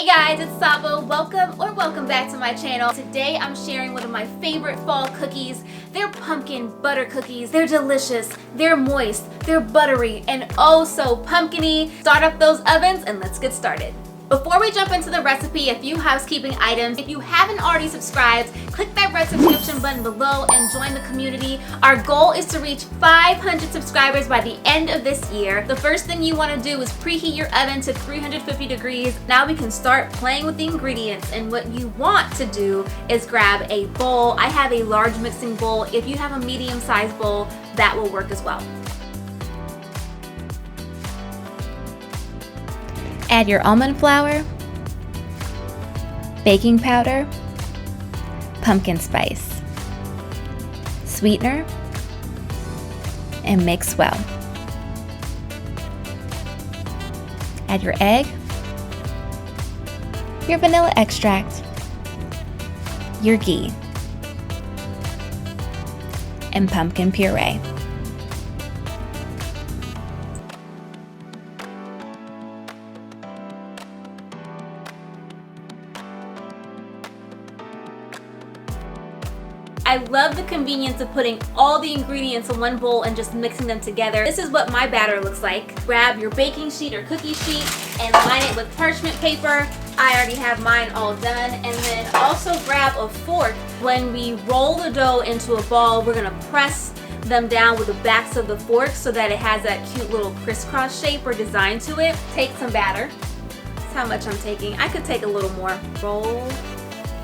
guys, it's Saba. Welcome back to my channel. Today I'm sharing one of my favorite fall cookies. They're pumpkin butter cookies. They're delicious, they're moist, they're buttery, and oh so pumpkin-y. Start up those ovens and let's get started. Before we jump into the recipe, a few housekeeping items. If you haven't already subscribed, click that red subscription button below and join the community. Our goal is to reach 500 subscribers by the end of this year. The first thing you want to do is preheat your oven to 350 degrees. Now we can start playing with the ingredients, and what you want to do is grab a bowl. I have a large mixing bowl. If you have a medium-sized bowl, that will work as well. Add your almond flour, baking powder, pumpkin spice, sweetener, and mix well. Add your egg, your vanilla extract, your ghee, and pumpkin puree. I love the convenience of putting all the ingredients in one bowl and just mixing them together. This is what my batter looks like. Grab your baking sheet or cookie sheet and line it with parchment paper. I already have mine all done. And then also grab a fork. When we roll the dough into a ball, we're gonna press them down with the backs of the fork so that it has that cute little crisscross shape or design to it. Take some batter. That's how much I'm taking. I could take a little more. Roll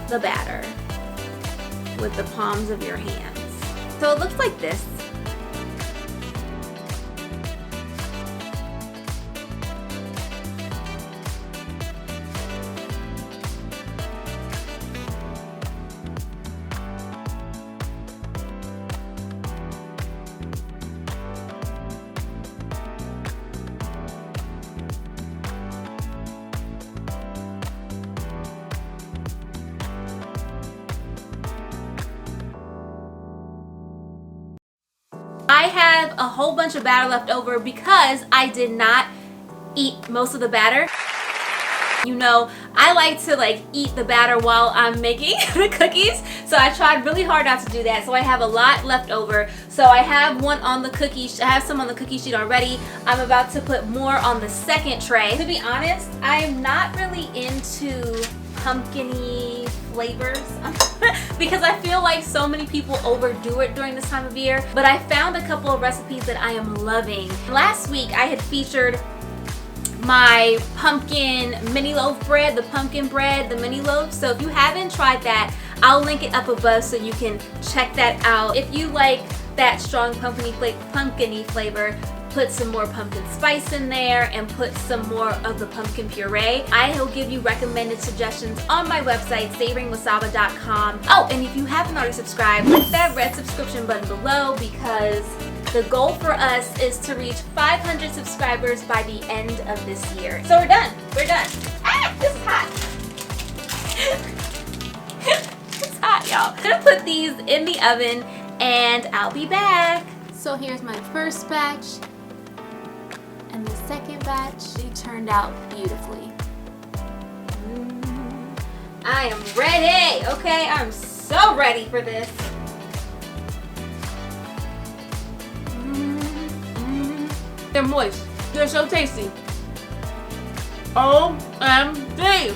the batter with the palms of your hands. So it looks like this. I have a whole bunch of batter left over because I did not eat most of the batter. You know, I like to eat the batter while I'm making the cookies, so I tried really hard not to do that. So I have a lot left over. So I have one on the cookie. I have some on the cookie sheet already. I'm about to put more on the second tray. To be honest, I am not really into pumpkin-y flavors because I feel like so many people overdo it during this time of year, but I found a couple of recipes that I am loving. Last week I had featured my pumpkin mini loaf bread, the pumpkin bread, the mini loaf. So if you haven't tried that, I'll link it up above so you can check that out. If you like that strong pumpkin-y flavor, put some more pumpkin spice in there and put some more of the pumpkin puree. I will give you recommended suggestions on my website, savoringwithsaba.com. Oh, and if you haven't already subscribed, click that red subscription button below because the goal for us is to reach 500 subscribers by the end of this year. So we're done. We're done. Ah, this is hot. It's hot, y'all. I'm gonna put these in the oven and I'll be back. So here's my first batch. And the second batch, they turned out beautifully. I am ready, okay? I'm so ready for this. They're moist. They're so tasty. OMG.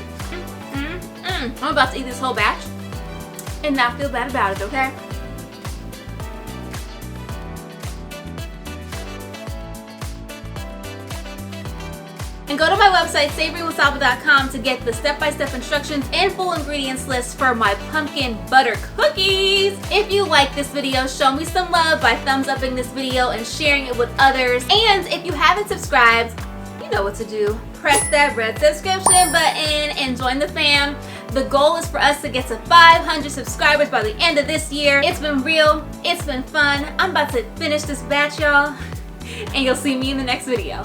I'm about to eat this whole batch and not feel bad about it, okay? And go to my website, savoringwithsaba.com, to get the step-by-step instructions and full ingredients list for my pumpkin butter cookies. If you like this video, show me some love by thumbs-upping this video and sharing it with others. And if you haven't subscribed, you know what to do. Press that red subscription button and join the fam. The goal is for us to get to 500 subscribers by the end of this year. It's been real. It's been fun. I'm about to finish this batch, y'all. And you'll see me in the next video.